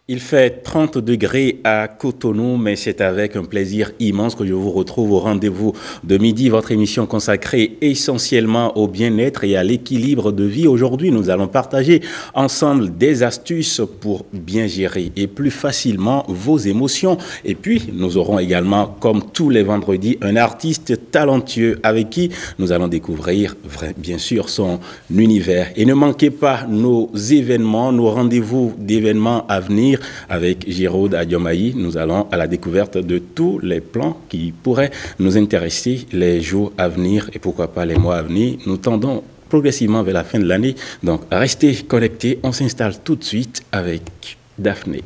Il fait 30 degrés à Cotonou, mais c'est avec un plaisir immense que je vous retrouve au rendez-vous de midi, votre émission consacrée essentiellement au bien-être et à l'équilibre de vie. Aujourd'hui, nous allons partager ensemble des astuces pour bien gérer et plus facilement vos émotions. Et puis, nous aurons également, comme tous les vendredis, un artiste talentueux avec qui nous allons découvrir, bien sûr, son univers. Et ne manquez pas nos événements, nos rendez-vous d'événements à venir. Avec Giraude Adiomaï, nous allons à la découverte de tous les plans qui pourraient nous intéresser les jours à venir et pourquoi pas les mois à venir. Nous tendons progressivement vers la fin de l'année, donc restez connectés. On s'installe tout de suite avec Daphné.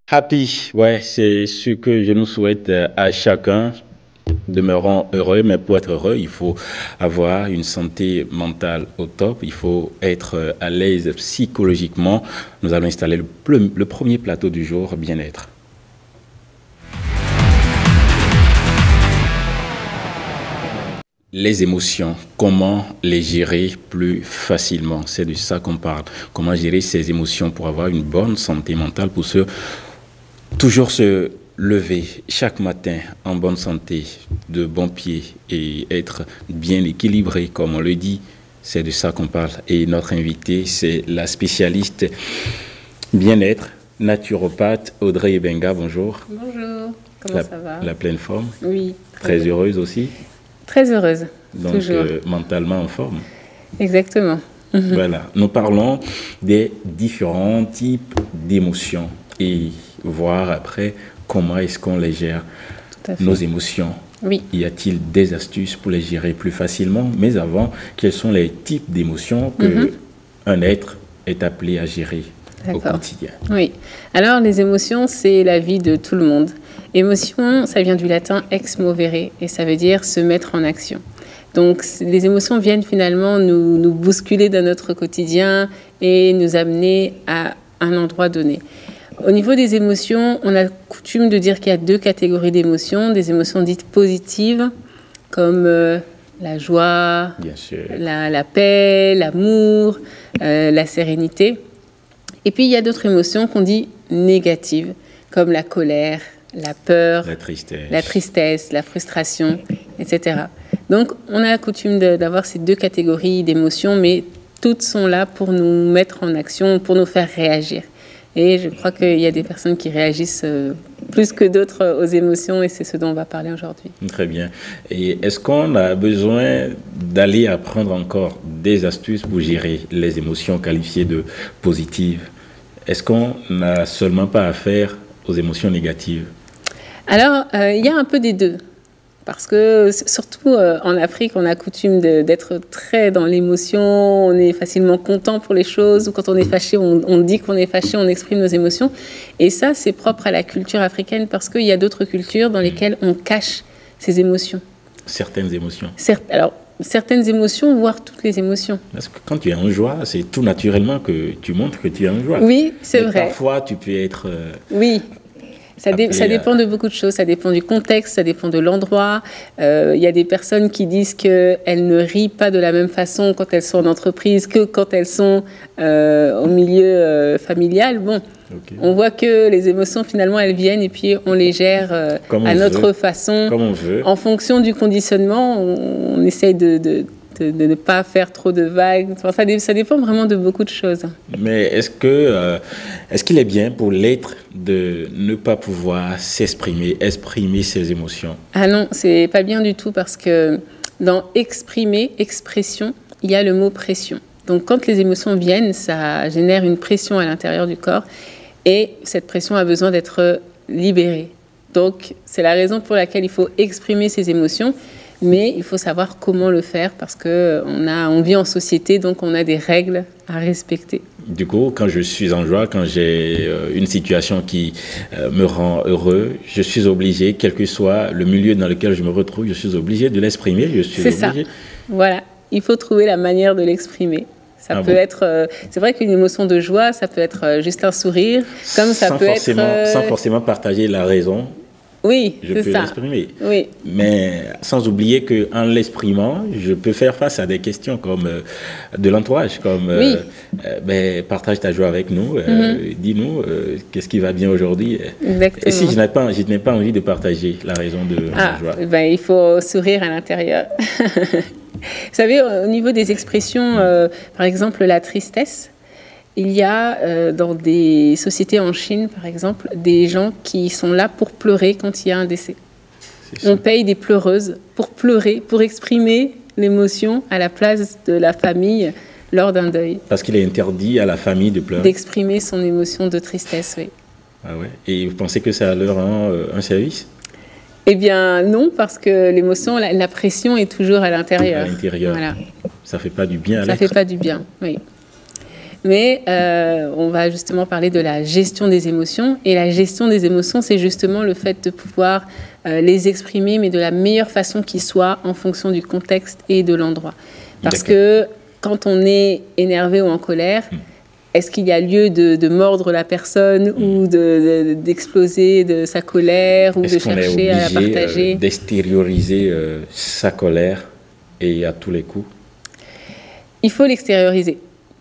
Happy, ouais, c'est ce que je nous souhaite à chacun. Demeurons heureux, mais pour être heureux, il faut avoir une santé mentale au top, il faut être à l'aise psychologiquement. Nous allons installer le premier plateau du jour, bien-être. Les émotions, comment les gérer plus facilement? C'est de ça qu'on parle. Comment gérer ces émotions pour avoir une bonne santé mentale, pour toujours se lever chaque matin en bonne santé, de bons pieds et être bien équilibré, comme on le dit. C'est de ça qu'on parle. Et notre invité, c'est la spécialiste bien-être, naturopathe Audrey Ebenga. Bonjour. Bonjour, comment ça va? La pleine forme? Oui. Très heureuse aussi? Très heureuse, donc, toujours. Mentalement en forme? Exactement. Voilà, nous parlons des différents types d'émotions et voir après comment est-ce qu'on les gère, nos émotions. Oui. Y a-t-il des astuces pour les gérer plus facilement? Mais avant, quels sont les types d'émotions qu'un être est appelé à gérer au quotidien? Oui. Alors, les émotions, c'est la vie de tout le monde. Émotion, ça vient du latin ex movere et ça veut dire se mettre en action. Donc, les émotions viennent finalement nous bousculer dans notre quotidien et nous amener à un endroit donné. Au niveau des émotions, on a coutume de dire qu'il y a 2 catégories d'émotions, des émotions dites positives, comme la joie, Bien sûr. la paix, l'amour, la sérénité. Et puis, il y a d'autres émotions qu'on dit négatives, comme la colère, la peur, la tristesse, la frustration, etc. Donc, on a coutume d'avoir ces 2 catégories d'émotions, mais toutes sont là pour nous mettre en action, pour nous faire réagir. Et je crois qu'il y a des personnes qui réagissent plus que d'autres aux émotions, et c'est ce dont on va parler aujourd'hui. Très bien. Et est-ce qu'on a besoin d'aller apprendre encore des astuces pour gérer les émotions qualifiées de positives? Est-ce qu'on n'a seulement pas affaire aux émotions négatives? Alors, il y a un peu des deux. Parce que, surtout en Afrique, on a coutume d'être très dans l'émotion, on est facilement content pour les choses, ou quand on est fâché, on dit qu'on est fâché, on exprime nos émotions. Et ça, c'est propre à la culture africaine, parce qu'il y a d'autres cultures dans lesquelles on cache ses émotions. Certaines émotions. Alors, certaines émotions, voire toutes les émotions. Parce que quand tu es en joie, c'est tout naturellement que tu montres que tu es en joie. Oui, c'est vrai. Parfois, tu peux être... Oui. Ça dépend de beaucoup de choses, ça dépend du contexte, ça dépend de l'endroit. Il y a des personnes qui disent qu'elles ne rient pas de la même façon quand elles sont en entreprise que quand elles sont au milieu familial. Bon, okay. On voit que les émotions, finalement, elles viennent et puis on les gère à notre façon. Comme on veut. En fonction du conditionnement, on essaye de ne pas faire trop de vagues. Enfin, ça dépend vraiment de beaucoup de choses. Mais est-ce qu'il est bien pour l'être de ne pas pouvoir exprimer ses émotions? Ah non, c'est pas bien du tout, parce que dans expression, il y a le mot pression. Donc quand les émotions viennent, ça génère une pression à l'intérieur du corps, et cette pression a besoin d'être libérée. Donc c'est la raison pour laquelle il faut exprimer ses émotions. Mais il faut savoir comment le faire, parce qu'on vit en société, donc on a des règles à respecter. Du coup, quand je suis en joie, quand j'ai une situation qui me rend heureux, je suis obligé, quel que soit le milieu dans lequel je me retrouve, je suis obligé de l'exprimer. C'est ça. Voilà, il faut trouver la manière de l'exprimer. Ça peut être, c'est vrai qu'une émotion de joie, ça peut être juste un sourire, comme ça peut être... Sans forcément partager la raison. Oui, je peux l'exprimer. Oui. Mais sans oublier qu'en l'exprimant, je peux faire face à des questions comme de l'entourage, comme partage ta joie avec nous, dis-nous qu'est-ce qui va bien aujourd'hui. Exactement. Et si je n'ai pas envie de partager la raison de ma joie? Il faut sourire à l'intérieur. Vous savez, au niveau des expressions, par exemple la tristesse, il y a dans des sociétés en Chine, par exemple, des gens qui sont là pour pleurer quand il y a un décès. On paye des pleureuses pour pleurer, pour exprimer l'émotion à la place de la famille lors d'un deuil. Parce qu'il est interdit à la famille de pleurer. D'exprimer son émotion de tristesse, oui. Ah ouais. Et vous pensez que ça leur rend un service? Eh bien non, parce que l'émotion, la pression est toujours à l'intérieur. À l'intérieur. Voilà. Ça ne fait pas du bien à l'être. Ça ne fait pas du bien, oui. Mais on va justement parler de la gestion des émotions. Et la gestion des émotions, c'est justement le fait de pouvoir les exprimer, mais de la meilleure façon qui soit en fonction du contexte et de l'endroit. Parce que quand on est énervé ou en colère, est-ce qu'il y a lieu de mordre la personne ou d'exploser de sa colère ou de chercher à la partager? D'extérioriser sa colère et à tous les coups? Il faut l'extérioriser.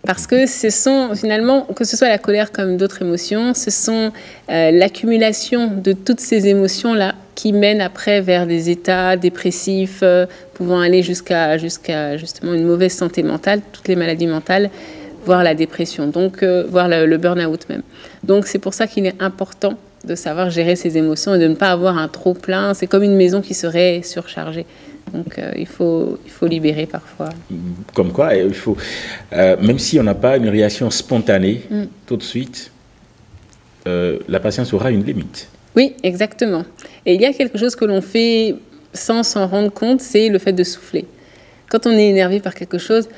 Parce que ce sont, finalement, que ce soit la colère comme d'autres émotions, ce sont l'accumulation de toutes ces émotions-là qui mènent après vers des états dépressifs, pouvant aller jusqu'à justement une mauvaise santé mentale, toutes les maladies mentales, voire la dépression, donc voire le burn-out même. Donc c'est pour ça qu'il est important de savoir gérer ses émotions et de ne pas avoir un trop-plein. C'est comme une maison qui serait surchargée. Donc, il faut libérer parfois. Comme quoi, il faut, même si on n'a pas une réaction spontanée tout de suite, la patience aura une limite. Oui, exactement. Et il y a quelque chose que l'on fait sans s'en rendre compte, c'est le fait de souffler. Quand on est énervé par quelque chose,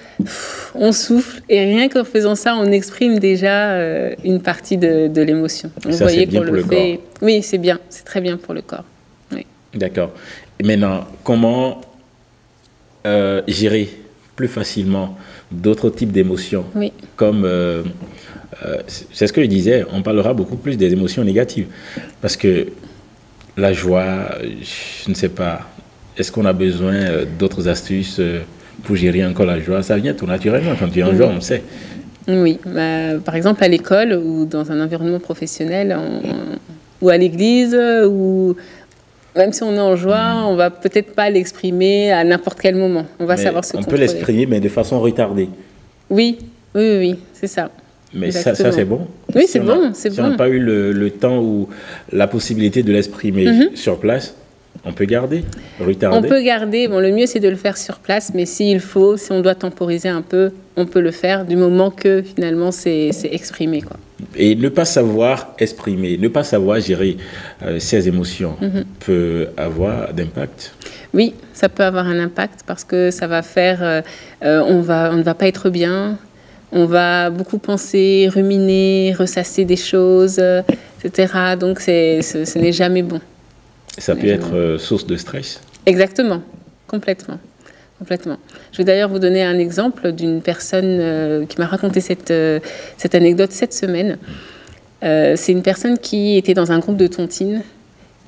on souffle. Et rien qu'en faisant ça, on exprime déjà une partie de l'émotion. Donc, ça, c'est bien pour le corps. Oui, c'est bien. C'est très bien pour le corps. Oui. D'accord. Et maintenant, comment gérer plus facilement d'autres types d'émotions. Oui. Comme, c'est ce que je disais, on parlera beaucoup plus des émotions négatives. Parce que la joie, je ne sais pas, est-ce qu'on a besoin d'autres astuces pour gérer encore la joie? Ça vient tout naturellement quand tu es en joie, on le sait. Oui, par exemple à l'école ou dans un environnement professionnel ou à l'église, ou même si on est en joie, on va peut-être pas l'exprimer à n'importe quel moment. On va savoir se contrôler. On peut l'exprimer, mais de façon retardée. Oui, c'est ça. Mais ça c'est bon. Oui, c'est bon. Si on n'a pas eu le temps ou la possibilité de l'exprimer sur place, on peut garder, retarder. On peut garder. Bon, le mieux, c'est de le faire sur place, mais s'il faut, si on doit temporiser un peu, on peut le faire du moment que, finalement, c'est exprimé, quoi. Et ne pas savoir exprimer, ne pas savoir gérer ses émotions peut avoir d'impact. Oui, ça peut avoir un impact parce que ça va faire... on ne va pas être bien, on va beaucoup penser, ruminer, ressasser des choses, etc. Donc, ce n'est jamais bon. Ça peut être source de stress. Exactement, complètement. Je vais d'ailleurs vous donner un exemple d'une personne qui m'a raconté cette anecdote cette semaine. C'est une personne qui était dans un groupe de tontines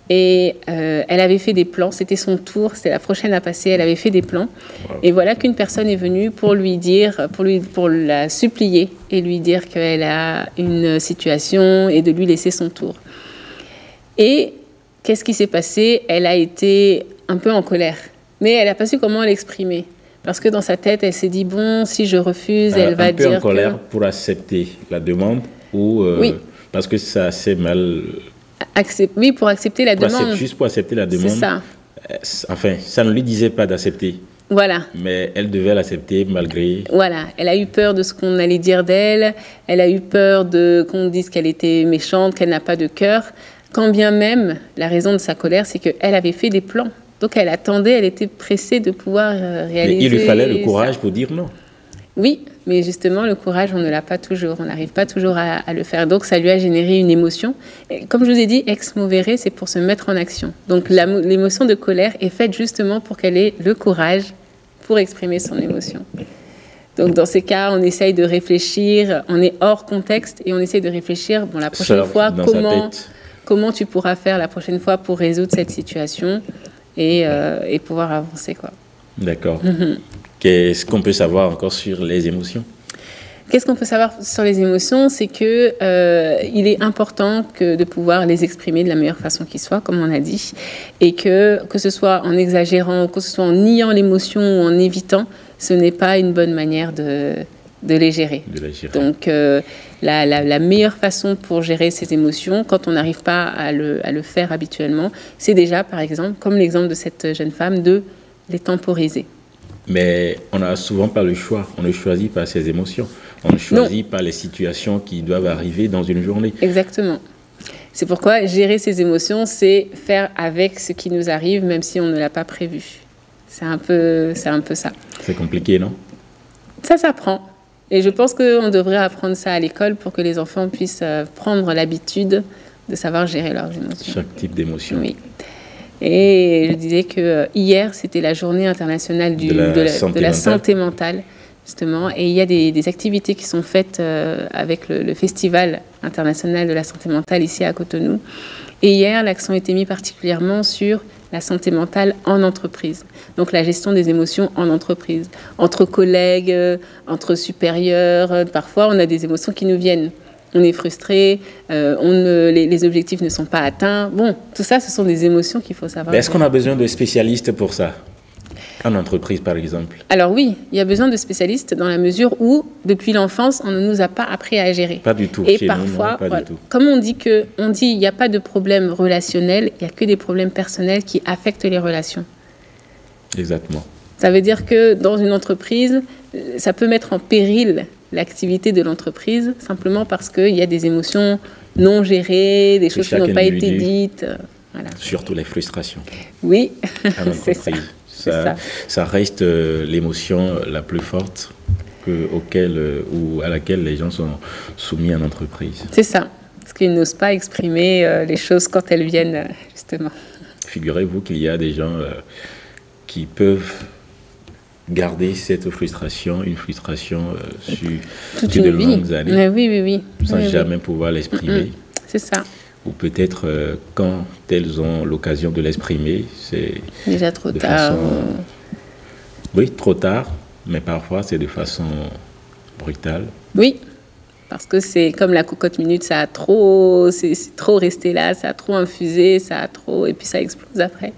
et elle avait fait des plans. C'était son tour, c'était la prochaine à passer. Elle avait fait des plans. Wow. Et voilà qu'une personne est venue pour lui dire, pour la supplier et lui dire qu'elle a une situation et de lui laisser son tour. Et qu'est-ce qui s'est passé? Elle a été un peu en colère, mais elle n'a pas su comment l'exprimer. Parce que dans sa tête, elle s'est dit, bon, si je refuse, elle va dire que... Un peu en colère pour accepter la demande ou oui. Parce que ça s'est mal... Oui, pour accepter la demande. Juste pour accepter la demande. C'est ça. Enfin, ça ne lui disait pas d'accepter. Voilà. Mais elle devait l'accepter malgré... Voilà. Elle a eu peur de ce qu'on allait dire d'elle. Elle a eu peur qu'on dise qu'elle était méchante, qu'elle n'a pas de cœur. Quand bien même, la raison de sa colère, c'est qu'elle avait fait des plans. Donc elle attendait, elle était pressée de pouvoir réaliser... Mais il lui fallait le courage pour dire non. Oui, mais justement, le courage, on ne l'a pas toujours. On n'arrive pas toujours à le faire. Donc ça lui a généré une émotion. Et comme je vous ai dit, ex movere, c'est pour se mettre en action. Donc l'émotion de colère est faite justement pour qu'elle ait le courage pour exprimer son émotion. Donc dans ces cas, on essaye de réfléchir, on est hors contexte et on essaye de réfléchir, bon, la prochaine fois, comment tu pourras faire la prochaine fois pour résoudre cette situation et pouvoir avancer, quoi. D'accord. Qu'est-ce qu'on peut savoir encore sur les émotions? Qu'est-ce qu'on peut savoir sur les émotions? C'est que il est important de pouvoir les exprimer de la meilleure façon qui soit, comme on a dit, et que ce soit en exagérant, que ce soit en niant l'émotion ou en évitant, ce n'est pas une bonne manière de les gérer. Donc, la meilleure façon pour gérer ces émotions, quand on n'arrive pas à le faire habituellement, c'est déjà, par exemple, comme l'exemple de cette jeune femme, de les temporiser. Mais on n'a souvent pas le choix. On ne choisit pas ses émotions. On ne choisit pas les situations qui doivent arriver dans une journée. Exactement. C'est pourquoi gérer ses émotions, c'est faire avec ce qui nous arrive, même si on ne l'a pas prévu. C'est un peu ça. C'est compliqué, non? Ça s'apprend. Et je pense qu'on devrait apprendre ça à l'école pour que les enfants puissent prendre l'habitude de savoir gérer leurs émotions. Chaque type d'émotion. Oui. Et je disais que hier, c'était la journée internationale de la santé mentale, justement. Et il y a des activités qui sont faites avec le Festival international de la santé mentale ici à Cotonou. Et hier, l'accent était mis particulièrement sur la santé mentale en entreprise. Donc la gestion des émotions en entreprise. Entre collègues, entre supérieurs, parfois on a des émotions qui nous viennent. On est frustré, les objectifs ne sont pas atteints. Bon, tout ça, ce sont des émotions qu'il faut savoir. Mais est-ce qu'on a besoin de spécialistes pour ça? En entreprise, par exemple? Alors oui, il y a besoin de spécialistes dans la mesure où, depuis l'enfance, on ne nous a pas appris à gérer. Pas du tout. Et parfois, nous, non, pas du tout. Comme on dit il n'y a pas de problème relationnel, il n'y a que des problèmes personnels qui affectent les relations. Exactement. Ça veut dire que dans une entreprise, ça peut mettre en péril l'activité de l'entreprise, simplement parce qu'il y a des émotions non gérées, des choses qui n'ont pas été dites. Voilà. Surtout les frustrations. Oui, c'est ça. Ça reste l'émotion la plus forte ou à laquelle les gens sont soumis en entreprise. C'est ça, parce qu'ils n'osent pas exprimer les choses quand elles viennent, justement. Figurez-vous qu'il y a des gens qui peuvent garder cette frustration, une frustration Toute sur de une vie. longues années, Oui, oui, oui. sans Oui, oui. jamais pouvoir l'exprimer. C'est ça. Ou peut-être quand elles ont l'occasion de l'exprimer, c'est Déjà trop de tard. façon... Oui, trop tard, mais parfois c'est de façon brutale. Oui, parce que c'est comme la cocotte minute, ça a trop, c'est trop resté là, ça a trop infusé, ça a trop, et puis ça explose après.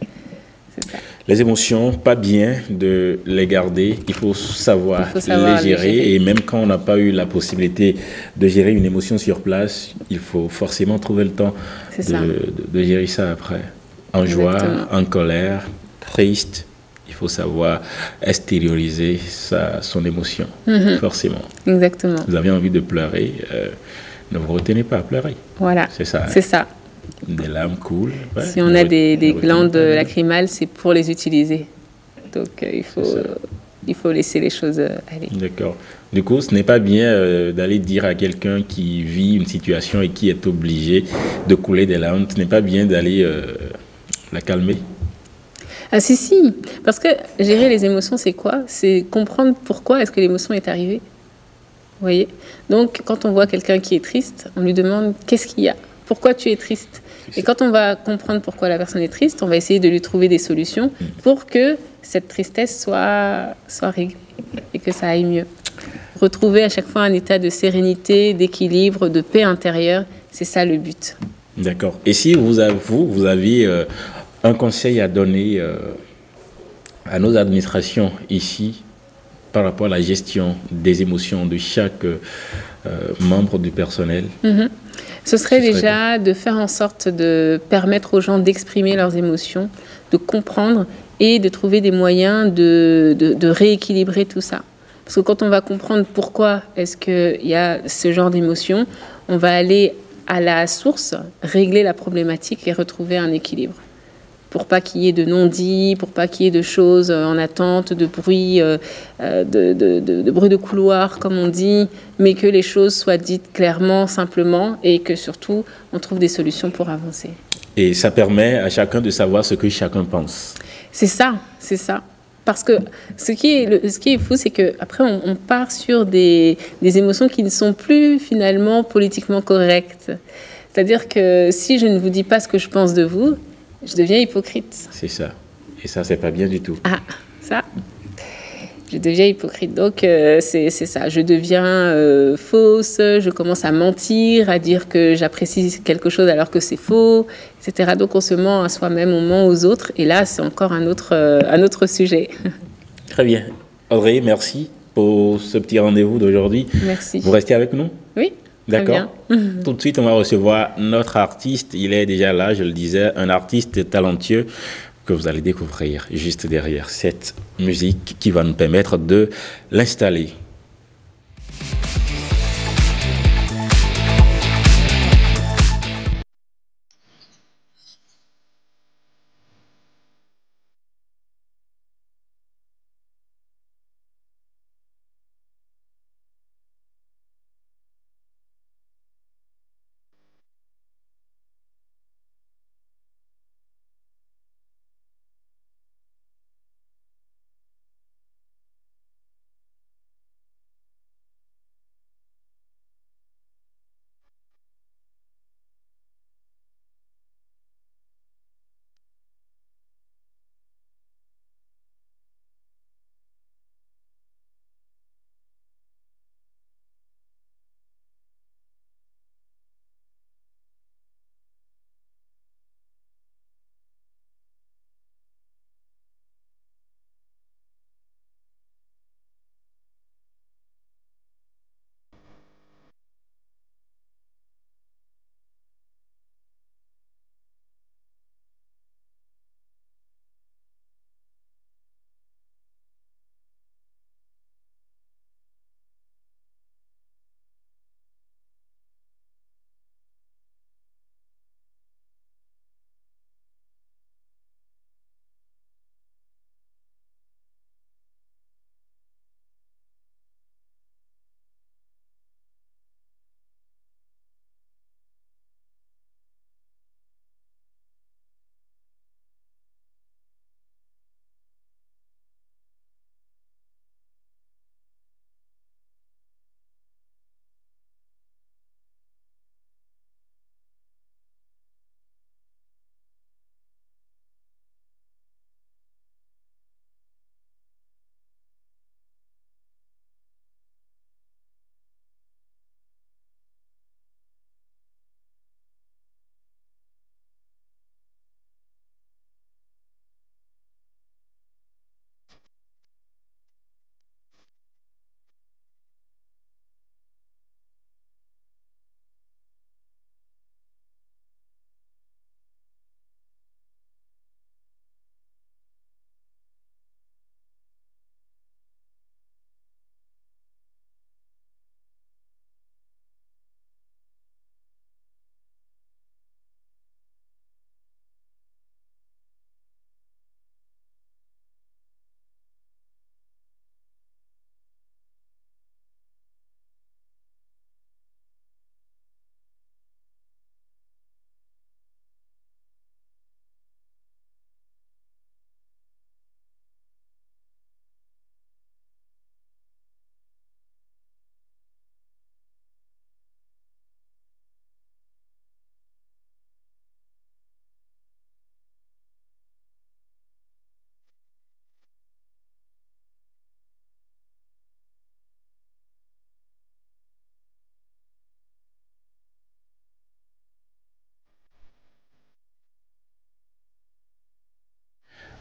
C'est ça. Les émotions, pas bien de les garder, il faut savoir, Il faut savoir les gérer. Et même quand on n'a pas eu la possibilité de gérer une émotion sur place, il faut forcément trouver le temps C'est ça. de gérer ça après. En joie, Exactement. en colère, triste, il faut savoir extérioriser son émotion, forcément. Exactement. Vous avez envie de pleurer, ne vous retenez pas à pleurer. Voilà. C'est ça. C'est ça. Des larmes coulent. Ouais, Si on ne a re- des ne retenez glandes pas. lacrymales, c'est pour les utiliser. Donc C'est ça. il faut laisser les choses aller. D'accord. Du coup, ce n'est pas bien d'aller dire à quelqu'un qui vit une situation et qui est obligé de couler des larmes, ce n'est pas bien d'aller la calmer. Ah si, si. Parce que gérer les émotions, c'est quoi? C'est comprendre pourquoi est-ce que l'émotion est arrivée. Vous voyez? Donc, quand on voit quelqu'un qui est triste, on lui demande qu'est-ce qu'il y a? Pourquoi tu es triste? Et quand on va comprendre pourquoi la personne est triste, on va essayer de lui trouver des solutions pour que cette tristesse soit réglée et que ça aille mieux. Retrouver à chaque fois un état de sérénité, d'équilibre, de paix intérieure, c'est ça le but. D'accord. Et si vous aviez un conseil à donner à nos administrations ici par rapport à la gestion des émotions de chaque membre du personnel, Ce serait Ce serait déjà de faire en sorte de permettre aux gens d'exprimer leurs émotions, de comprendre et de trouver des moyens de rééquilibrer tout ça. Parce que quand on va comprendre pourquoi est-ce qu'il y a ce genre d'émotions, on va aller à la source, régler la problématique et retrouver un équilibre. Pour pas qu'il y ait de non-dits, pour pas qu'il y ait de choses en attente, de bruit, de bruit de couloir, comme on dit, mais que les choses soient dites clairement, simplement, et que surtout, on trouve des solutions pour avancer. et ça permet à chacun de savoir ce que chacun pense. C'est ça, c'est ça. Parce que ce qui est fou, c'est qu'après, on part sur des émotions qui ne sont plus finalement politiquement correctes. C'est-à-dire que si je ne vous dis pas ce que je pense de vous, je deviens hypocrite. C'est ça. Et ça, c'est pas bien du tout. Ah, ça, je deviens hypocrite. Donc, c'est ça. Je deviens fausse, je commence à mentir, à dire que j'apprécie quelque chose alors que c'est faux, etc. Donc, on se ment à soi-même, on ment aux autres. Et là, c'est encore un autre sujet. Très bien. Audrey, merci pour ce petit rendez-vous d'aujourd'hui. Merci. Vous restez avec nous? Oui, très D'accord. bien. Tout de suite, on va recevoir notre artiste. Il est déjà là, je le disais, un artiste talentueux que vous allez découvrir juste derrière cette musique qui va nous permettre de l'installer.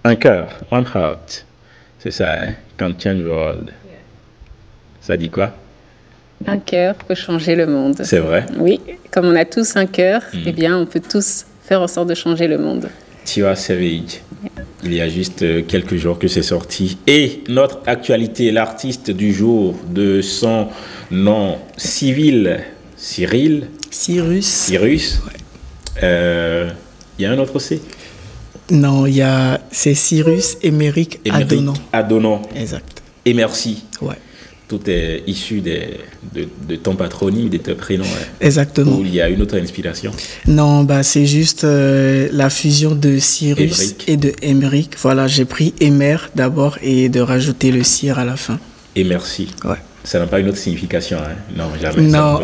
Un cœur, one heart. C'est ça, hein? Can change the world. Ça dit quoi? Un cœur peut changer le monde. C'est vrai? Oui, comme on a tous un cœur, eh bien, on peut tous faire en sorte de changer le monde. Tiwa Savage. Il y a juste quelques jours que c'est sorti. Et notre actualité, l'artiste du jour de son nom civil, Cyril. Cyrus. Ouais. Il y a un autre C? Non, c'est Cyrus Émeric Adonon. Exact. Et merci. Ouais. Tout est issu de ton patronyme, de tes prénoms. Hein. Exactement. Ou il y a une autre inspiration? Non, c'est juste la fusion de Cyrus Émeric. et de Émeric. Voilà, j'ai pris Émer d'abord et de rajouter le Cyr à la fin. Et merci. Ouais. Ça n'a pas une autre signification, hein? Non, jamais. Non.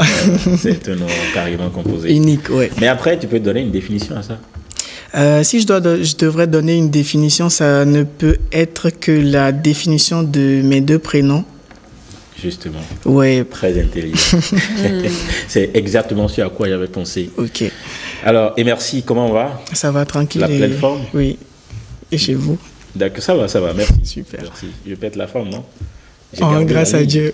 C'est un nom carrément composé. Unique, ouais. Mais après, tu peux donner une définition à ça? Si je devrais donner une définition, ça ne peut être que la définition de mes deux prénoms. Justement. Ouais. Très intelligent. C'est exactement ce à quoi j'avais pensé. Ok. Alors, et merci, comment on va? Ça va tranquille. La pleine forme? Oui. Et chez vous? D'accord, ça va, merci. Super. Merci. Je pète la forme, non? Grâce à Dieu.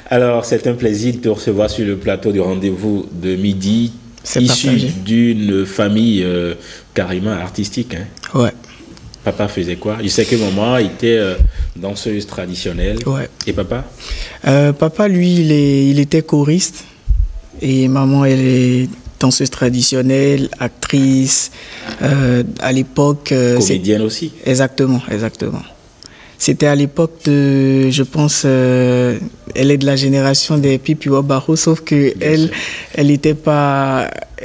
Alors, c'est un plaisir de te recevoir sur le plateau du rendez-vous de midi. C'est issu partagé. d'une famille carrément artistique. Hein. Ouais. Papa faisait quoi? Je sais que maman était danseuse traditionnelle. Ouais. Et papa? Papa, lui, il était choriste. Et maman, elle est danseuse traditionnelle, actrice. À l'époque... Comédienne aussi? Exactement. C'était à l'époque de, je pense, elle est de la génération des Pipi Wabaro, sauf que elle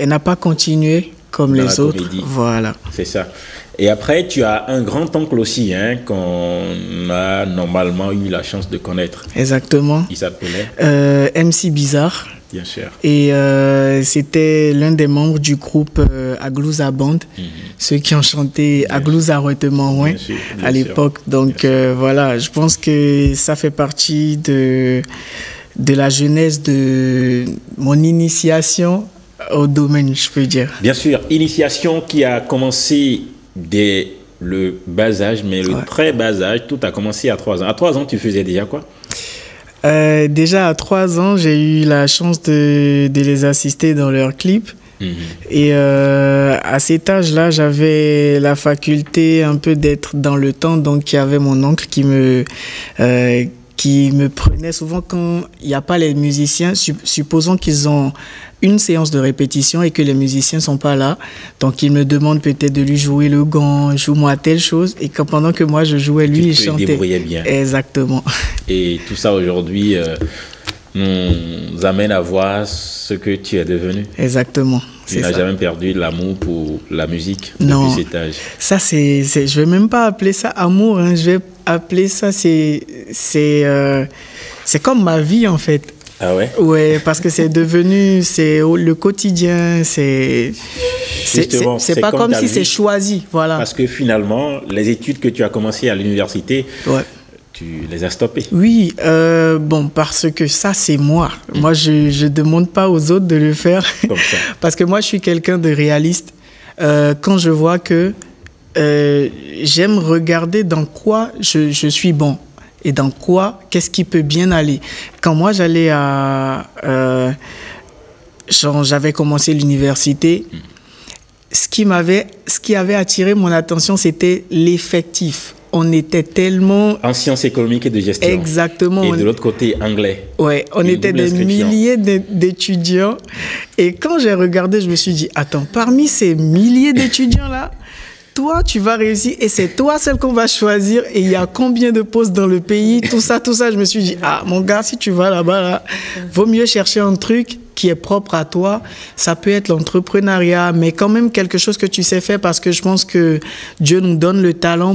n'a pas continué comme dans les autres. Comédie. Voilà. C'est ça. Et après, tu as un grand-oncle aussi, hein, qu'on a normalement eu la chance de connaître. Exactement. Il s'appelait MC Bizarre. Bien sûr. Et c'était l'un des membres du groupe Aglouza Band, ceux qui ont chanté Aglouza Rouetement à l'époque. Donc voilà, je pense que ça fait partie de la jeunesse de mon initiation au domaine, je peux dire. Bien sûr, initiation qui a commencé dès le bas âge, mais le très bas âge, tout a commencé à 3 ans. À 3 ans, tu faisais déjà quoi? Déjà à 3 ans, j'ai eu la chance de les assister dans leurs clips. Et à cet âge-là, j'avais la faculté un peu d'être dans le temps. Donc, il y avait mon oncle qui me prenait souvent quand il n'y a pas les musiciens. Supposons qu'ils ont une séance de répétition et que les musiciens ne sont pas là. Donc, il me demande peut-être de lui jouer le gant, joue-moi telle chose. Et pendant que moi, je jouais, lui, il chantait. Tu te débrouillais bien. Exactement. Et tout ça, aujourd'hui, nous amène à voir ce que tu es devenu. Exactement. Tu n'as jamais perdu l'amour pour la musique depuis cet âge. Ça, je ne vais même pas appeler ça amour. Hein. Je vais appeler ça, c'est comme ma vie, en fait. Ah ouais? Ouais, parce que c'est devenu, c'est le quotidien, c'est pas comme si c'est choisi, voilà. Parce que finalement, les études que tu as commencées à l'université, tu les as stoppées. Oui, parce que ça, c'est moi. Moi, je demande pas aux autres de le faire. Comme ça. Parce que moi, je suis quelqu'un de réaliste. Quand je vois que j'aime regarder dans quoi je suis bon. Et dans quoi, qu'est-ce qui peut bien aller. Quand moi, j'allais j'avais commencé l'université, ce qui avait attiré mon attention, c'était l'effectif. On était tellement... En sciences économiques et de gestion. Exactement. Et de l'autre côté, anglais. Ouais, on était des milliers d'étudiants. Et quand j'ai regardé, je me suis dit, attends, parmi ces milliers d'étudiants-là, toi, tu vas réussir et c'est toi seul qu'on va choisir. Et il y a combien de postes dans le pays, tout ça. Je me suis dit, mon gars, si tu vas là-bas, là, vaut mieux chercher un truc qui est propre à toi. Ça peut être l'entrepreneuriat, mais quand même quelque chose que tu sais faire parce que je pense que Dieu nous donne le talent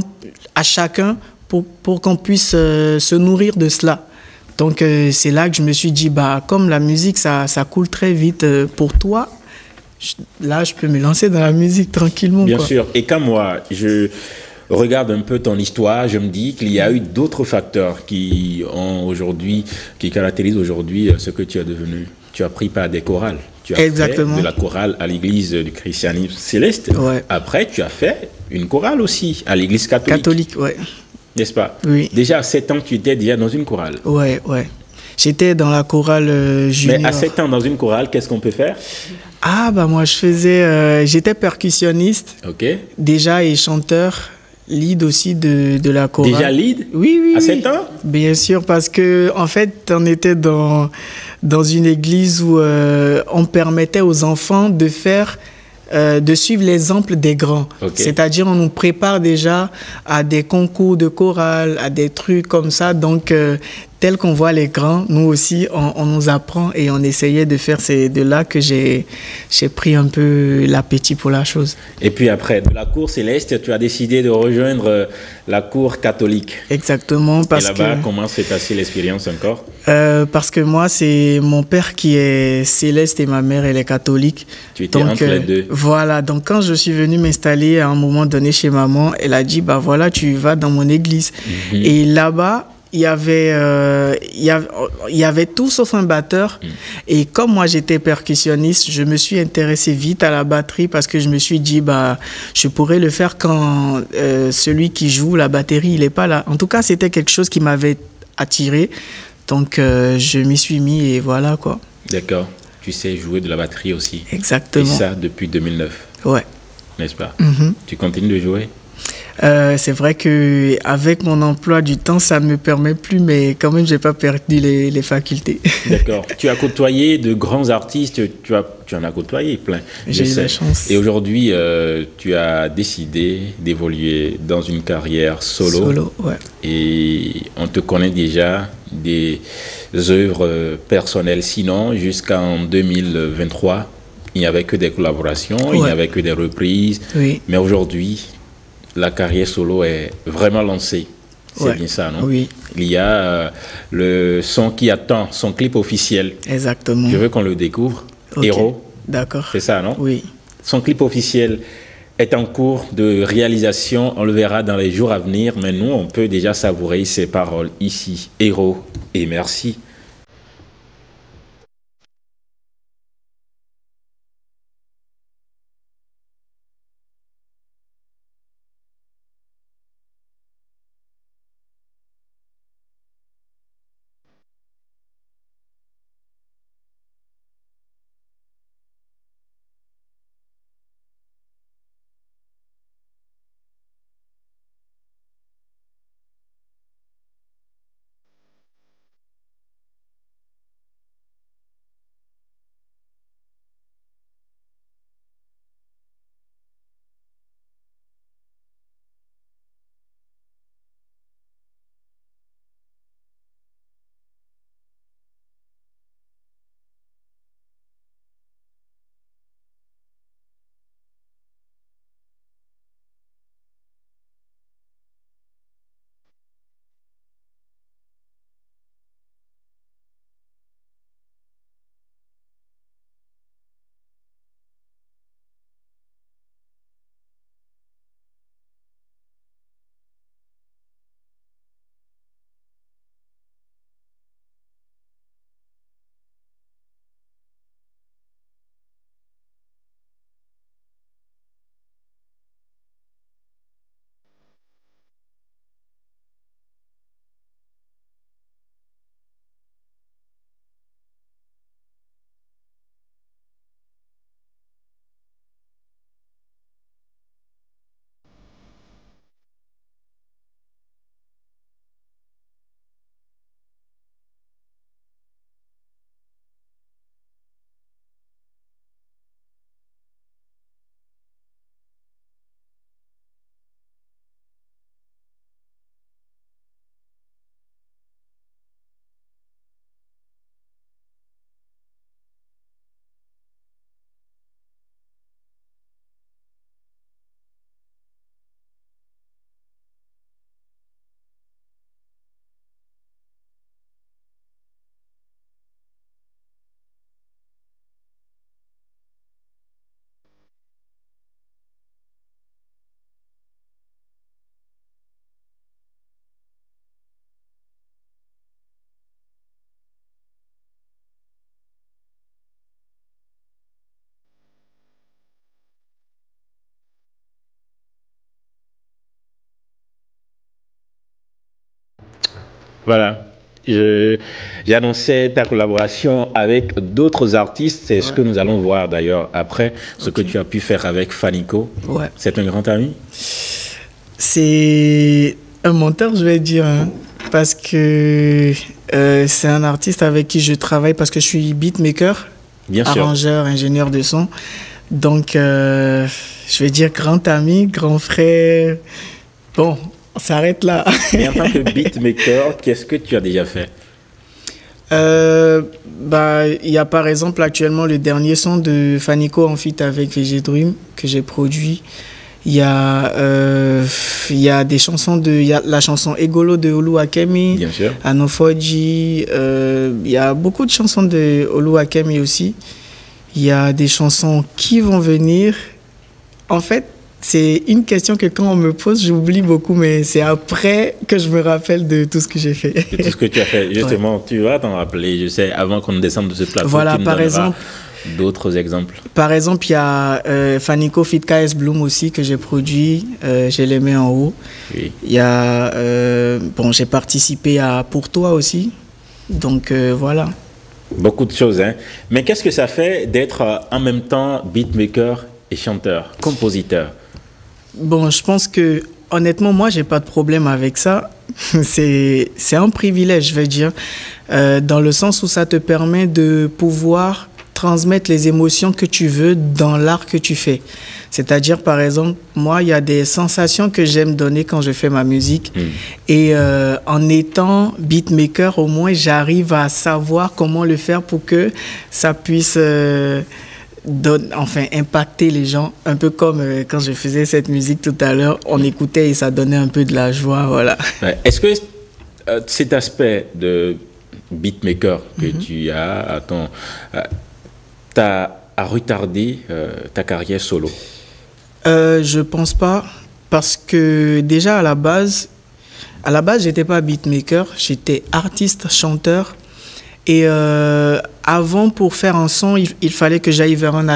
à chacun pour qu'on puisse se nourrir de cela. Donc, c'est là que je me suis dit, comme la musique, ça coule très vite pour toi, là, je peux me lancer dans la musique tranquillement. Bien sûr. Et quand moi, je regarde un peu ton histoire, je me dis qu'il y a eu d'autres facteurs qui caractérisent aujourd'hui ce que tu es devenu. Tu as pris part des chorales. Tu as fait Exactement. de la chorale à l'église du christianisme céleste. Ouais. Après, tu as fait une chorale aussi à l'église catholique. Catholique, ouais. N'est-ce pas? Oui. Déjà à 7 ans, tu étais déjà dans une chorale. Ouais, ouais. J'étais dans la chorale junior. Mais à 7 ans dans une chorale, qu'est-ce qu'on peut faire? Ah, bah moi, j'étais percussionniste Ok. déjà et chanteur, lead aussi de la chorale. Déjà lead? Oui, oui, À oui. 7 ans? Bien sûr, parce que en fait, on était dans une église où on permettait aux enfants de suivre l'exemple des grands. Ok. C'est-à-dire, on nous prépare déjà à des concours de chorale, à des trucs comme ça. Donc, tel qu'on voit les grands, nous aussi, on nous apprend et on essayait de faire. C'est de là que j'ai pris un peu l'appétit pour la chose. Et puis après, de la cour céleste, tu as décidé de rejoindre la cour catholique. Exactement. Et là-bas, comment s'est passée l'expérience encore? Parce que moi, c'est mon père qui est céleste et ma mère, elle est catholique. Tu étais entre les deux. Voilà, donc quand je suis venu m'installer à un moment donné chez maman, elle a dit, bah voilà, tu vas dans mon église. Et là-bas, il y avait tout sauf un batteur. Et comme moi, j'étais percussionniste, je me suis intéressé vite à la batterie parce que je me suis dit, bah, je pourrais le faire quand celui qui joue la batterie, il n'est pas là. En tout cas, c'était quelque chose qui m'avait attiré. Donc, je m'y suis mis et voilà, quoi. D'accord. Tu sais jouer de la batterie aussi. Exactement. Et ça depuis 2009. Ouais. N'est-ce pas? Tu continues de jouer? C'est vrai que avec mon emploi du temps, ça ne me permet plus, mais quand même, j'ai pas perdu les facultés. D'accord. Tu as côtoyé de grands artistes, tu en as côtoyé plein. J'ai eu la chance. Et aujourd'hui, tu as décidé d'évoluer dans une carrière solo. Solo, ouais. Et on te connaît déjà des œuvres personnelles. Sinon, jusqu'en 2023, il n'y avait que des collaborations, il n'y avait que des reprises. Oui. Mais aujourd'hui, la carrière solo est vraiment lancée. C'est bien ça, non? Oui. Il y a le son qui attend, son clip officiel. Exactement. Je veux qu'on le découvre. Okay. Héros. D'accord. C'est ça, non? Oui. Son clip officiel est en cours de réalisation. On le verra dans les jours à venir. Mais nous, on peut déjà savourer ses paroles ici. Héros et merci. Voilà. J'annonçais ta collaboration avec d'autres artistes. C'est ce que nous allons voir d'ailleurs après, ce que tu as pu faire avec Fanico. Ouais. C'est un grand ami? C'est un mentor, je vais dire, hein, parce que c'est un artiste avec qui je travaille parce que je suis beatmaker, Bien sûr. arrangeur, ingénieur de son. Donc, je vais dire grand ami, grand frère. Bon, on s'arrête là. Et en tant que beatmaker, qu'est-ce que tu as déjà fait? Il y a par exemple actuellement le dernier son de Fanico en feat avec VG Dream que j'ai produit. Il y a des chansons il y a la chanson Egolo de Oluwakemi, Bien sûr. Anofoji, il y a beaucoup de chansons de Oluwakemi aussi. Il y a des chansons qui vont venir. En fait, c'est une question que quand on me pose, j'oublie beaucoup, mais c'est après que je me rappelle de tout ce que j'ai fait. De tout ce que tu as fait. Justement, tu vas t'en rappeler, je sais, avant qu'on ne descende de ce plateau. Voilà, tu me par donneras exemple. D'autres exemples. Par exemple, il y a Fanico Fit KS Bloom aussi que j'ai produit. Je les mets en haut. Oui. Il y a. J'ai participé à Pour Toi aussi. Donc voilà. Beaucoup de choses, hein. Mais qu'est-ce que ça fait d'être en même temps beatmaker et chanteur, compositeur? Bon, je pense que honnêtement, moi, j'ai pas de problème avec ça. C'est un privilège, je vais dire, dans le sens où ça te permet de pouvoir transmettre les émotions que tu veux dans l'art que tu fais. C'est-à-dire, par exemple, moi, il y a des sensations que j'aime donner quand je fais ma musique. Et en étant beatmaker, au moins, j'arrive à savoir comment le faire pour que ça puisse impacter les gens. Un peu comme quand je faisais cette musique tout à l'heure, on écoutait et ça donnait un peu de la joie. Voilà. Ouais. Est-ce que cet aspect de beatmaker que tu as t'a retardé ta carrière solo? Je pense pas, parce que déjà à la base, j'étais pas beatmaker, j'étais artiste, chanteur. Et avant, pour faire un son, il fallait que j'aille vers un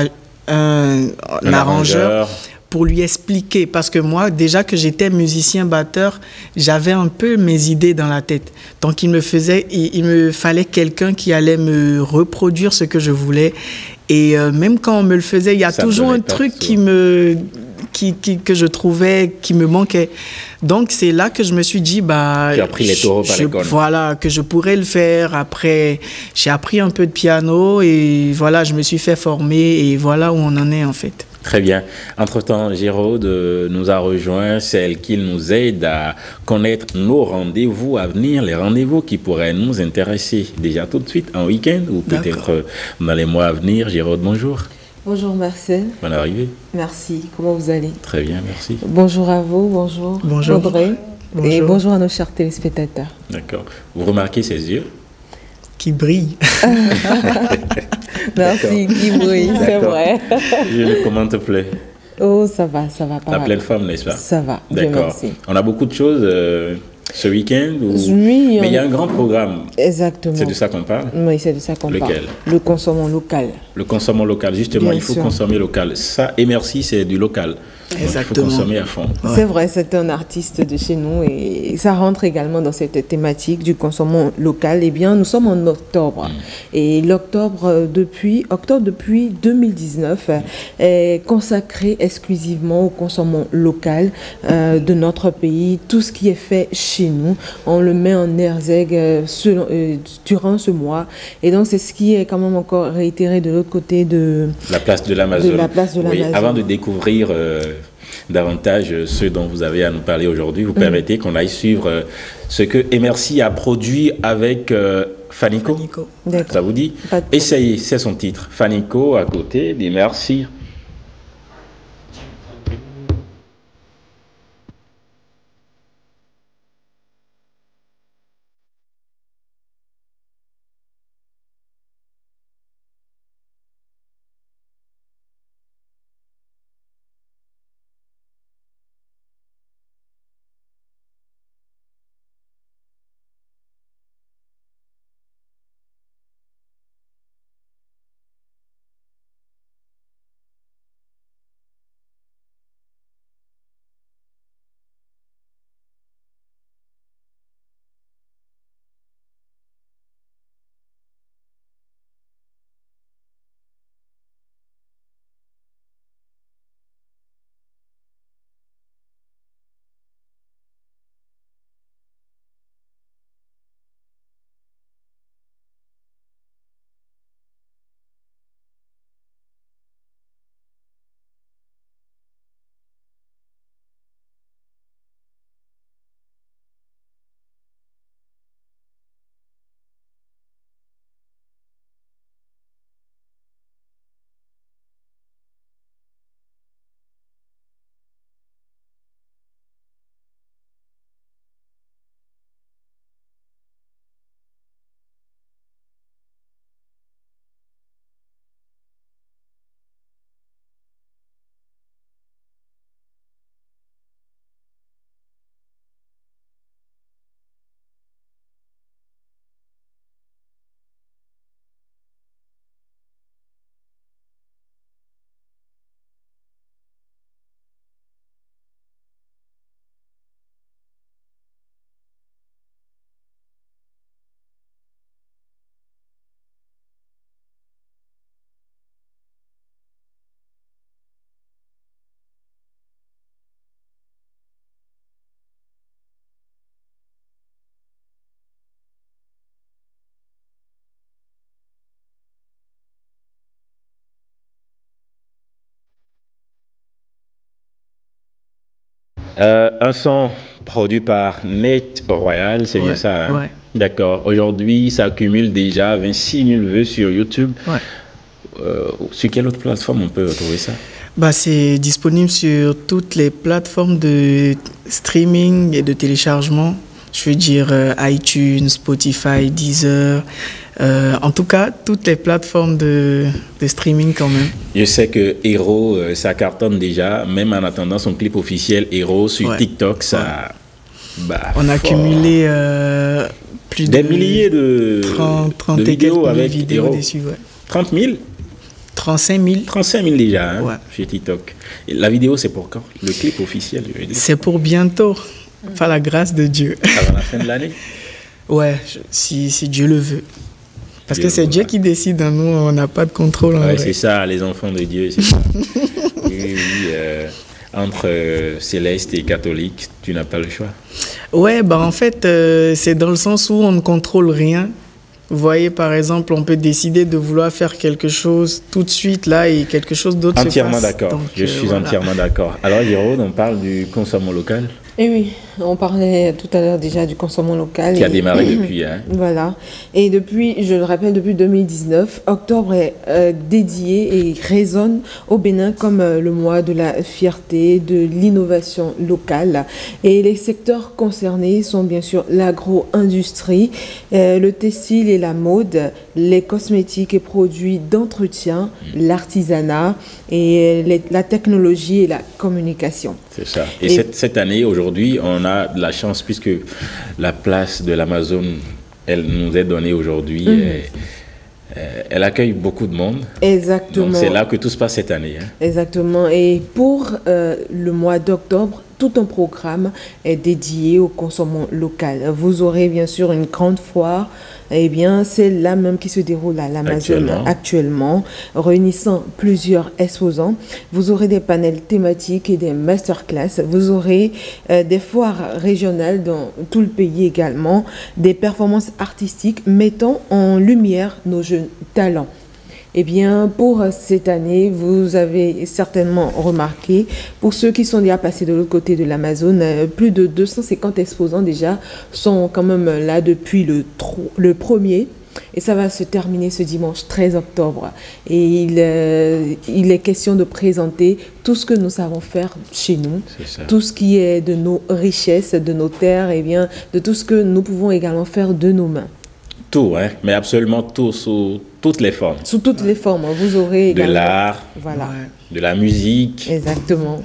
arrangeur pour lui expliquer. Parce que moi, déjà que j'étais musicien batteur, j'avais un peu mes idées dans la tête. Donc il me fallait quelqu'un qui allait me reproduire ce que je voulais. Et même quand on me le faisait, il y a toujours un truc que je trouvais qui me manquait. Donc c'est là que je me suis dit, tu as pris les taureaux par les cornes. Voilà, que je pourrais le faire. Après, j'ai appris un peu de piano et voilà, je me suis fait former et voilà où on en est en fait. Très bien. Entre-temps, Gérald nous a rejoint, celle qui nous aide à connaître nos rendez-vous à venir, les rendez-vous qui pourraient nous intéresser déjà tout de suite en week-end ou peut-être dans les mois à venir. Gérald, bonjour. Bonjour Marcel. Bonne arrivée. Merci. Comment vous allez? Très bien, merci. Bonjour à vous, bonjour. Bonjour. Audrey. Bonjour. Et bonjour à nos chers téléspectateurs. D'accord. Vous remarquez ses yeux? Qui brille. Merci, qui brille, c'est vrai. Comment te plaît? Oh, ça va pas La mal. pleine forme, n'est-ce pas? Ça va, Dieu d'accord. merci. On a beaucoup de choses ce week-end Oui, mais il y a un grand programme. Exactement. C'est de ça qu'on parle? Oui, c'est de ça qu'on parle. Lequel? Le consommons local. Le consommons local, justement, Bien il faut sûr. consommer local. Ça, et merci, c'est du local. Exactement. Il faut consommer à fond. Ouais. C'est vrai, c'est un artiste de chez nous et ça rentre également dans cette thématique du consommant local. Eh bien, nous sommes en octobre et octobre depuis 2019 est consacré exclusivement au consommant local de notre pays. Tout ce qui est fait chez nous, on le met en exergue durant ce mois. Et donc, c'est ce qui est quand même encore réitéré de l'autre côté de la place de l'Amazon. Oui, avant de découvrir davantage ce dont vous avez à nous parler aujourd'hui, vous permettez qu'on aille suivre ce que Emercy a produit avec Fanico. Ça vous dit? Essayez, c'est son titre. Fanico à côté d'Emercy. Un son produit par Net Royal, c'est bien ça, hein? Ouais. D'accord. Aujourd'hui, ça accumule déjà 26 000 vues sur YouTube. Ouais. Sur quelle autre plateforme on peut retrouver ça? Bah, c'est disponible sur toutes les plateformes de streaming et de téléchargement. Je veux dire iTunes, Spotify, Deezer, en tout cas, toutes les plateformes de streaming quand même. Je sais que Hero, ça cartonne déjà, même en attendant son clip officiel Hero sur TikTok, ça... Bah, on a cumulé plus des milliers de 30 de vidéos avec vidéos Hero. dessus, ouais. 30 000? 35 000. 35 000 déjà, hein, Ouais. sur TikTok. Et la vidéo, c'est pour quand? Le clip officiel, je veux dire. C'est pour bientôt, par la grâce de Dieu. Avant la fin de l'année? Ouais, si Dieu le veut. Parce que c'est Dieu qui décide, hein, nous, on n'a pas de contrôle. Ouais, c'est ça, les enfants de Dieu, c'est ça. Oui, entre céleste et catholique, tu n'as pas le choix. Ouais, bah en fait, c'est dans le sens où on ne contrôle rien. Vous voyez, par exemple, on peut décider de vouloir faire quelque chose tout de suite, là, et quelque chose d'autre se passe. Entièrement d'accord, Donc, je suis voilà. entièrement d'accord. Alors, Hiro, on parle du consommation local Et oui, on parlait tout à l'heure déjà du consommation local. qui a démarré depuis. Hein. Voilà. Et depuis, je le rappelle, depuis 2019, octobre est dédié et résonne au Bénin comme le mois de la fierté, de l'innovation locale. Et les secteurs concernés sont bien sûr l'agro-industrie, le textile et la mode, les cosmétiques et produits d'entretien, l'artisanat et la technologie et la communication. C'est ça. Et cette année, aujourd'hui, on a de la chance puisque la place de l'Amazon, elle nous est donnée aujourd'hui. Elle accueille beaucoup de monde. Exactement. Donc c'est là que tout se passe cette année. Hein. Exactement. Et pour le mois d'octobre, tout un programme est dédié au consommation local. Vous aurez bien sûr une grande foire. Eh bien, c'est là même qui se déroule à l'Amazon actuellement, réunissant plusieurs exposants. Vous aurez des panels thématiques et des masterclass. Vous aurez des foires régionales dans tout le pays également, des performances artistiques mettant en lumière nos jeunes talents. Eh bien, pour cette année, vous avez certainement remarqué, pour ceux qui sont déjà passés de l'autre côté de l'Amazon, plus de 250 exposants déjà sont quand même là depuis le 1er. Et ça va se terminer ce dimanche 13 octobre. Et il est question de présenter tout ce que nous savons faire chez nous, tout ce qui est de nos richesses, de nos terres, et bien de tout ce que nous pouvons également faire de nos mains. Tout, hein, mais absolument tout, sous toutes les formes. Sous toutes les formes, vous aurez également... De l'art, voilà. De la musique. Exactement.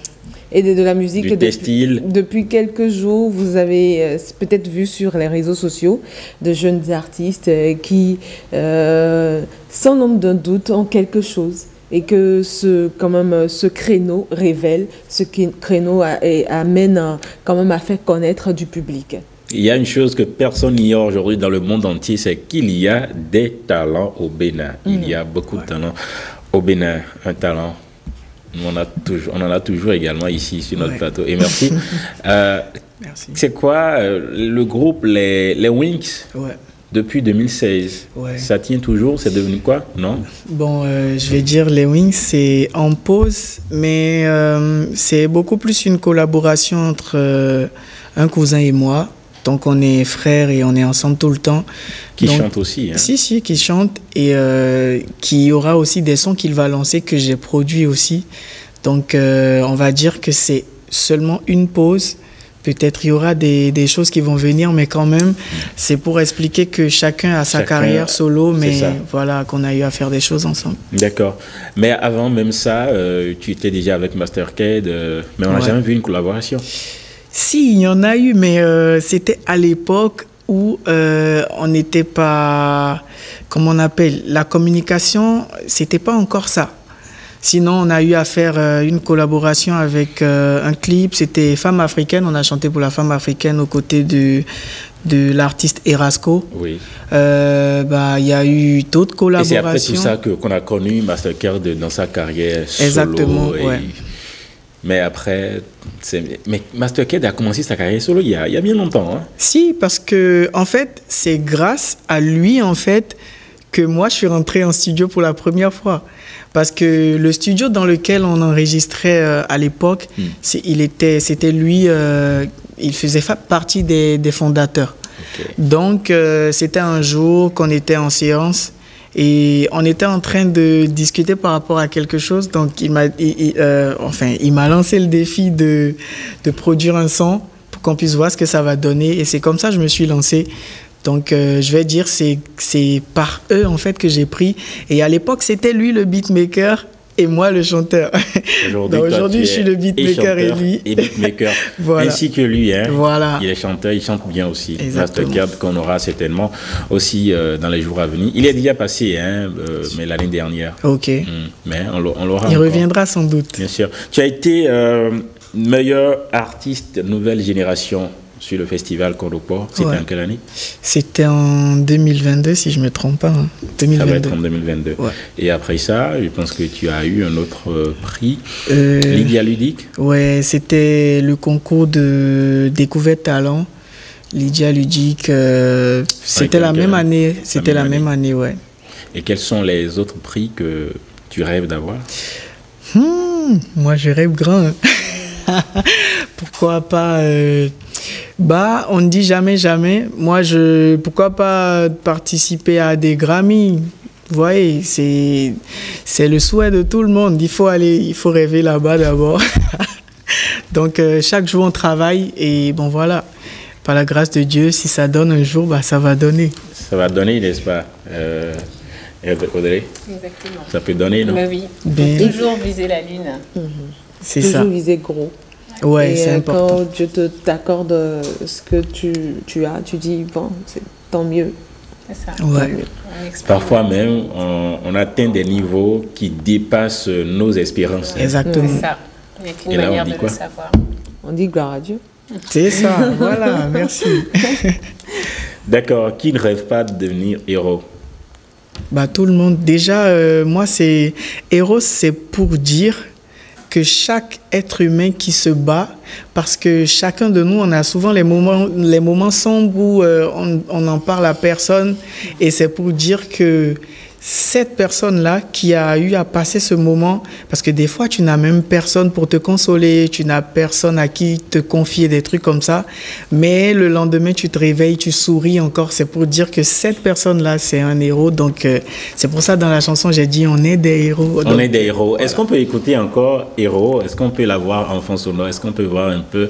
Et de la musique. Du textile. Depuis quelques jours, vous avez peut-être vu sur les réseaux sociaux de jeunes artistes qui, sans nombre d'un doute, ont quelque chose. Et que ce créneau révèle, ce créneau amène quand même à faire connaître du public. Il y a une chose que personne n'ignore aujourd'hui dans le monde entier, c'est qu'il y a des talents au Bénin. Il y a beaucoup de talents au Bénin. Un talent, on en a toujours également ici sur notre plateau. Et merci. Merci. C'est quoi le groupe Les Wings depuis 2016 Ça tient toujours? C'est devenu quoi? Non? Bon, je vais dire les Wings, c'est en pause, mais c'est beaucoup plus une collaboration entre un cousin et moi. Donc, on est frères et on est ensemble tout le temps. Qui chante aussi. Hein. Si, qui chante et qui aura aussi des sons qu'il va lancer que j'ai produits aussi. Donc, on va dire que c'est seulement une pause. Peut-être il y aura des choses qui vont venir, mais quand même, c'est pour expliquer que chacun a sa carrière solo, mais voilà, qu'on a eu à faire des choses ensemble. D'accord. Mais avant même ça, tu étais déjà avec Mastercard, mais on n'a jamais vu une collaboration. Si, il y en a eu, mais c'était à l'époque où on n'était pas, comment on appelle, la communication, c'était pas encore ça. Sinon, on a eu à faire une collaboration avec un clip, c'était Femme africaine, on a chanté pour la femme africaine aux côtés de l'artiste Erasco. Oui. Y a eu d'autres collaborations. Et c'est après tout ça qu'on a connu Mastercard dans sa carrière solo. Exactement, Mais après, mais Mastercard a commencé sa carrière solo il y a bien longtemps. Hein? Si, parce que en fait, c'est grâce à lui en fait que moi, je suis rentré en studio pour la première fois. Parce que le studio dans lequel on enregistrait à l'époque, c'était lui, il faisait partie des fondateurs. Okay. Donc, c'était un jour qu'on était en séance et on était en train de discuter par rapport à quelque chose. Donc, il m'a lancé le défi de produire un son pour qu'on puisse voir ce que ça va donner. Et c'est comme ça que je me suis lancé. Donc, je vais dire, c'est par eux, en fait, que j'ai pris. Et à l'époque, c'était lui le beatmaker et moi le chanteur. Aujourd'hui, je suis le beatmaker et lui. Et beatmaker, voilà. Ainsi que lui. Hein. Voilà. Il est chanteur, il chante bien aussi. Mastercard qu'on aura certainement aussi dans les jours à venir. Il est déjà passé, mais l'année dernière. OK. Mais on l'aura Il reviendra sans doute. Bien sûr. Tu as été meilleur artiste nouvelle génération sur le festival Condoport. C'était en quelle année? C'était en 2022, si je ne me trompe pas. 2022. Ça va être en 2022. Ouais. Et après ça, je pense que tu as eu un autre prix, Lydia Ludic. Oui, c'était le concours de découverte talent. Lydia Ludic, c'était la même année. C'était la même année, ouais. Et quels sont les autres prix que tu rêves d'avoir? Moi, je rêve grand. Pourquoi pas on ne dit jamais, jamais. Moi, pourquoi pas participer à des Grammy? Vous voyez, c'est le souhait de tout le monde. Il faut rêver là-bas d'abord. Donc, chaque jour, on travaille et bon, voilà. Par la grâce de Dieu, si ça donne un jour, ça va donner. Ça va donner, n'est-ce pas Audrey? Exactement. Ça peut donner, non? Oui. Toujours viser la lune. C'est toujours ça. Viser gros. Ouais, c'est important. Quand Dieu t'accorde ce que tu as, tu dis, bon, c'est tant mieux. C'est ça. Ouais. Parfois même, on atteint des niveaux qui dépassent nos espérances. Exactement. C'est ça. Il n'y a qu'une manière de le savoir. On dit gloire à Dieu. C'est ça, voilà, merci. D'accord. Qui ne rêve pas de devenir héros? Tout le monde. Déjà, moi, héros, c'est pour dire que chaque être humain qui se bat, parce que chacun de nous, on a souvent les moments sombres où on n'en parle à personne, et c'est pour dire que cette personne-là qui a eu à passer ce moment, parce que des fois, tu n'as même personne pour te consoler, tu n'as personne à qui te confier des trucs comme ça, mais le lendemain, tu te réveilles, tu souris encore. C'est pour dire que cette personne-là, c'est un héros. Donc, c'est pour ça, dans la chanson, j'ai dit, on est des héros. On est des héros. Voilà. Est-ce qu'on peut écouter encore Héros? Est-ce qu'on peut l'avoir en fond sonore? Est-ce qu'on peut voir un peu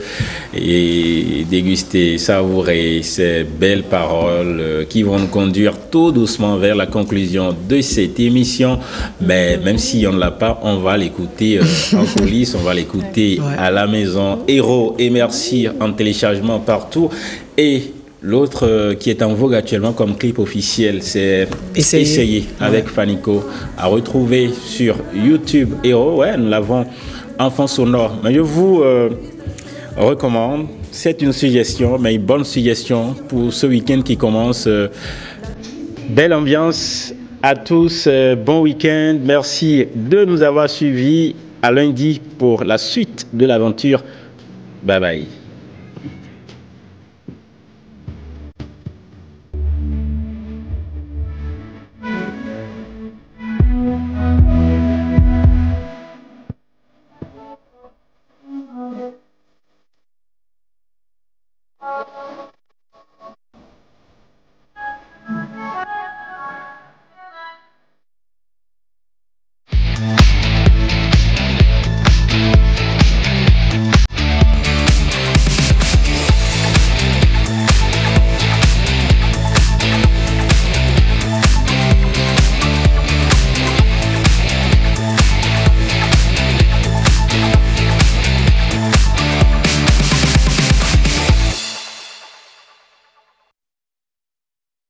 et déguster, savourer ces belles paroles qui vont nous conduire tout doucement vers la conclusion de cette émission? Mais même si on ne l'a pas, on va l'écouter en coulisses, on va l'écouter à la maison. Héros et merci en téléchargement partout. Et l'autre qui est en vogue actuellement comme clip officiel, c'est Essayer avec Fanico, à retrouver sur YouTube. Héros, nous l'avons en fond sonore. Mais je vous recommande, c'est une suggestion, mais une bonne suggestion pour ce week-end qui commence. Belle ambiance à tous, bon week-end. Merci de nous avoir suivis. À lundi pour la suite de l'aventure. Bye bye.